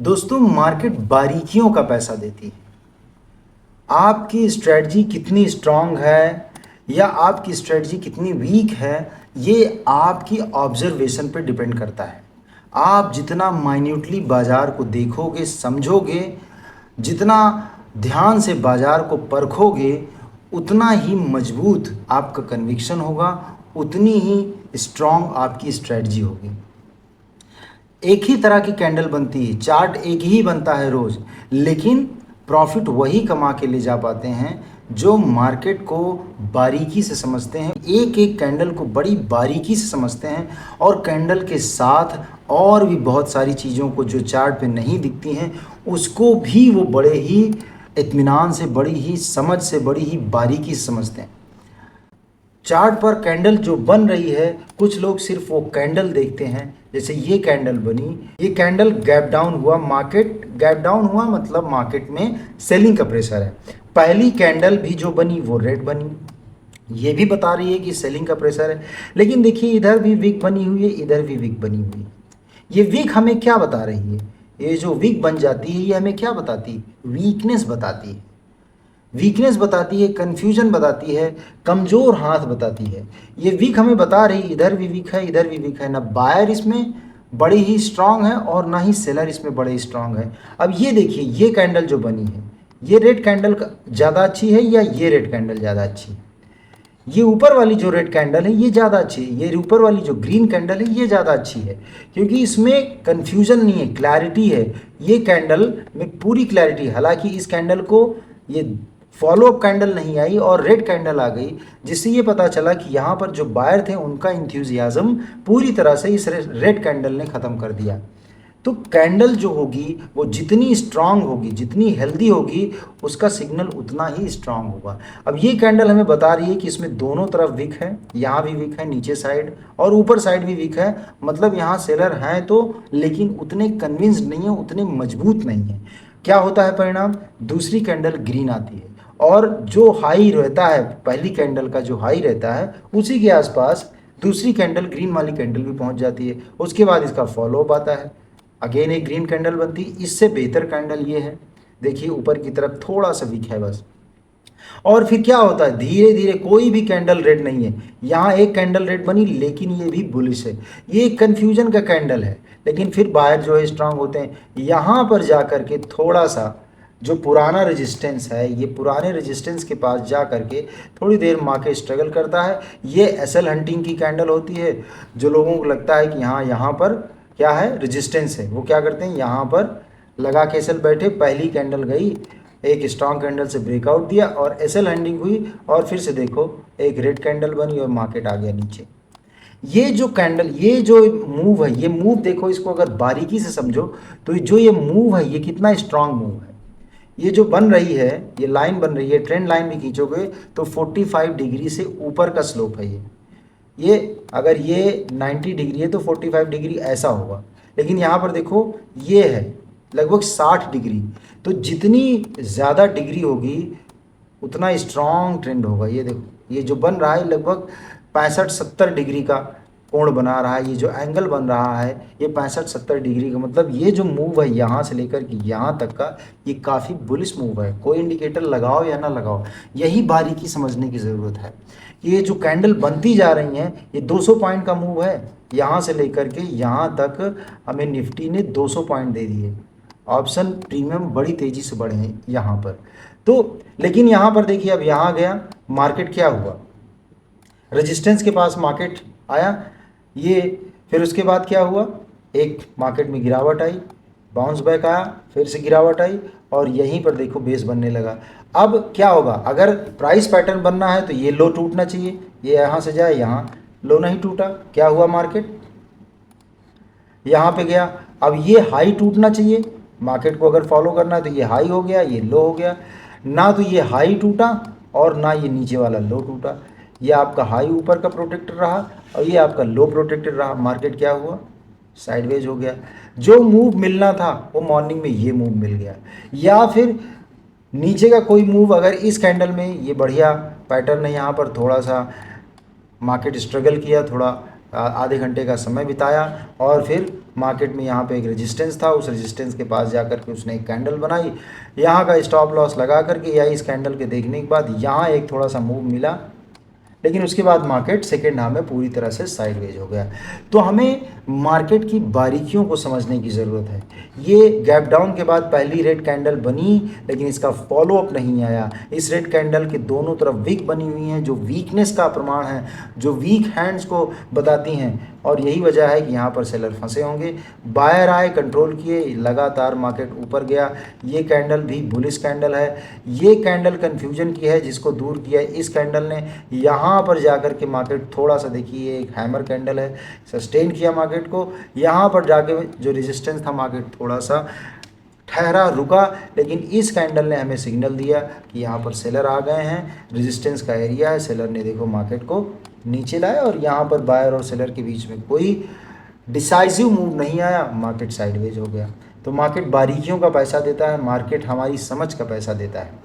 दोस्तों, मार्केट बारीकियों का पैसा देती है। आपकी स्ट्रेटजी कितनी स्ट्रांग है या आपकी स्ट्रेटजी कितनी वीक है, ये आपकी ऑब्जर्वेशन पे डिपेंड करता है। आप जितना माइन्यूटली बाजार को देखोगे, समझोगे, जितना ध्यान से बाजार को परखोगे, उतना ही मजबूत आपका कन्विक्शन होगा, उतनी ही स्ट्रांग आपकी स्ट्रेटजी होगी। एक ही तरह की कैंडल बनती है, चार्ट एक ही बनता है रोज, लेकिन प्रॉफिट वही कमा के ले जा पाते हैं जो मार्केट को बारीकी से समझते हैं, एक एक कैंडल को बड़ी बारीकी से समझते हैं और कैंडल के साथ और भी बहुत सारी चीज़ों को जो चार्ट पे नहीं दिखती हैं उसको भी वो बड़े ही इत्मीनान से, बड़ी ही समझ से, बड़ी ही बारीकी से समझते हैं। चार्ट पर कैंडल जो बन रही है, कुछ लोग सिर्फ वो कैंडल देखते हैं। जैसे ये कैंडल बनी, ये कैंडल गैप डाउन हुआ, मार्केट गैप डाउन हुआ, मतलब मार्केट में सेलिंग का प्रेशर है। पहली कैंडल भी जो बनी वो रेड बनी, ये भी बता रही है कि सेलिंग का प्रेशर है। लेकिन देखिए, इधर भी वीक बनी हुई है, इधर भी वीक बनी हुई है। ये वीक हमें क्या बता रही है? ये जो वीक बन जाती है ये हमें क्या बताती है? वीकनेस बताती है। वीकनेस बताती है, कन्फ्यूजन बताती है, कमज़ोर हाथ बताती है। ये वीक हमें बता रही, इधर भी वीक है, इधर भी वीक है, ना बायर इसमें बड़ी ही स्ट्रांग है और ना ही सेलर इसमें बड़े स्ट्रांग है। अब ये देखिए, ये कैंडल जो बनी है, ये रेड कैंडल ज़्यादा अच्छी है या ये रेड कैंडल ज़्यादा अच्छी है? ये ऊपर वाली जो रेड कैंडल है ये ज़्यादा अच्छी है, ये ऊपर वाली जो ग्रीन कैंडल है ये ज़्यादा अच्छी है, क्योंकि इसमें कन्फ्यूजन नहीं है, क्लैरिटी है। ये कैंडल में पूरी क्लैरिटी है। हालांकि इस कैंडल को ये फॉलो अप कैंडल नहीं आई और रेड कैंडल आ गई, जिससे ये पता चला कि यहाँ पर जो बायर थे उनका इंथ्यूजियाज्म पूरी तरह से इस रेड कैंडल ने ख़त्म कर दिया। तो कैंडल जो होगी वो जितनी स्ट्रांग होगी, जितनी हेल्दी होगी, उसका सिग्नल उतना ही स्ट्रांग होगा। अब ये कैंडल हमें बता रही है कि इसमें दोनों तरफ वीक है, यहाँ भी वीक है, नीचे साइड और ऊपर साइड भी वीक है। मतलब यहाँ सेलर हैं तो, लेकिन उतने कन्विंस्ड नहीं है, उतने मजबूत नहीं है। क्या होता है परिणाम? दूसरी कैंडल ग्रीन आती है और जो हाई रहता है, पहली कैंडल का जो हाई रहता है, उसी के आसपास दूसरी कैंडल, ग्रीन वाली कैंडल भी पहुंच जाती है। उसके बाद इसका फॉलोअप आता है, अगेन एक ग्रीन कैंडल बनती है। इससे बेहतर कैंडल ये है, देखिए ऊपर की तरफ थोड़ा सा वीक है बस। और फिर क्या होता है, धीरे धीरे कोई भी कैंडल रेड नहीं है। यहाँ एक कैंडल रेड बनी, लेकिन ये भी बुलिश है, ये कन्फ्यूजन का कैंडल है। लेकिन फिर बायर जो है स्ट्रांग होते हैं। यहाँ पर जा कर के थोड़ा सा जो पुराना रेजिस्टेंस है, ये पुराने रेजिस्टेंस के पास जा करके थोड़ी देर मार्केट स्ट्रगल करता है। ये एसएल हंटिंग की कैंडल होती है। जो लोगों को लगता है कि हाँ, यहाँ पर क्या है, रेजिस्टेंस है, वो क्या करते हैं, यहाँ पर लगा के एसएल बैठे। पहली कैंडल गई, एक स्ट्रॉन्ग कैंडल से ब्रेकआउट दिया और एसएल हैंडिंग हुई और फिर से देखो एक रेड कैंडल बनी और मार्केट आ गया नीचे। ये जो कैंडल, ये जो मूव है, ये मूव देखो, इसको अगर बारीकी से समझो तो जो ये मूव है ये कितना स्ट्रांग मूव है। ये जो बन रही है, ये लाइन बन रही है, ट्रेंड लाइन भी खींचोगे तो 45 डिग्री से ऊपर का स्लोप है ये अगर ये 90 डिग्री है तो 45 डिग्री ऐसा होगा। लेकिन यहाँ पर देखो ये है लगभग 60 डिग्री। तो जितनी ज़्यादा डिग्री होगी उतना स्ट्रॉन्ग ट्रेंड होगा। ये देखो, ये जो बन रहा है लगभग 65-70 डिग्री का कोण बना रहा है। ये जो एंगल बन रहा है ये 65-70 डिग्री का, मतलब ये जो मूव है यहाँ से लेकर के यहाँ तक का, ये काफ़ी बुलिश मूव है। कोई इंडिकेटर लगाओ या ना लगाओ, यही बारीकी समझने की ज़रूरत है। ये जो कैंडल बनती जा रही हैं, ये 200 पॉइंट का मूव है। यहाँ से लेकर के यहाँ तक हमें निफ्टी ने 200 पॉइंट दे दिए। ऑप्शन प्रीमियम बड़ी तेज़ी से बढ़े हैं यहाँ पर। तो लेकिन यहाँ पर देखिए, अब यहाँ गया मार्केट, क्या हुआ, रेजिस्टेंस के पास मार्केट आया ये, फिर उसके बाद क्या हुआ, एक मार्केट में गिरावट आई, बाउंस बैक आया, फिर से गिरावट आई और यहीं पर देखो बेस बनने लगा। अब क्या होगा, अगर प्राइस पैटर्न बनना है तो ये लो टूटना चाहिए, ये यहाँ से जाए, यहाँ लो नहीं टूटा, क्या हुआ, मार्केट यहाँ पे गया। अब ये हाई टूटना चाहिए, मार्केट को अगर फॉलो करना है तो ये हाई हो गया, ये लो हो गया। ना तो ये हाई टूटा और ना ये नीचे वाला लो टूटा। ये आपका हाई ऊपर का प्रोटेक्टर रहा और ये आपका लो प्रोटेक्टर रहा। मार्केट क्या हुआ, साइडवेज हो गया। जो मूव मिलना था वो मॉर्निंग में ये मूव मिल गया। या फिर नीचे का कोई मूव, अगर इस कैंडल में ये बढ़िया पैटर्न है, यहाँ पर थोड़ा सा मार्केट स्ट्रगल किया, थोड़ा आधे घंटे का समय बिताया और फिर मार्केट में यहाँ पे एक रेजिस्टेंस था, उस रेजिस्टेंस के पास जाकर के उसने एक कैंडल बनाई, यहाँ का स्टॉप लॉस लगा करके या इस कैंडल के देखने के बाद यहाँ एक थोड़ा सा मूव मिला, लेकिन उसके बाद मार्केट सेकेंड हाफ में पूरी तरह से साइडवेज हो गया। तो हमें मार्केट की बारीकियों को समझने की ज़रूरत है। ये गैप डाउन के बाद पहली रेड कैंडल बनी, लेकिन इसका फॉलो अप नहीं आया। इस रेड कैंडल के दोनों तरफ वीक बनी हुई हैं, जो वीकनेस का प्रमाण है, जो वीक हैंड्स को बताती हैं, और यही वजह है कि यहाँ पर सेलर फंसे होंगे। बायर आए, कंट्रोल किए, लगातार मार्केट ऊपर गया। ये कैंडल भी बुलिश कैंडल है। ये कैंडल कन्फ्यूजन की है, जिसको दूर किया इस कैंडल ने। यहाँ पर जाकर के मार्केट थोड़ा सा, देखिए एक हैमर कैंडल है, सस्टेन किया मार्केट को। यहाँ पर जाके जो रेजिस्टेंस था, मार्केट थोड़ा सा ठहरा, रुका, लेकिन इस कैंडल ने हमें सिग्नल दिया कि यहाँ पर सेलर आ गए हैं, रेजिस्टेंस का एरिया है। सेलर ने देखो मार्केट को नीचे लाया और यहाँ पर बायर और सेलर के बीच में कोई डिसाइसिव मूव नहीं आया, मार्केट साइडवेज हो गया। तो मार्केट बारीकियों का पैसा देता है, मार्केट हमारी समझ का पैसा देता है।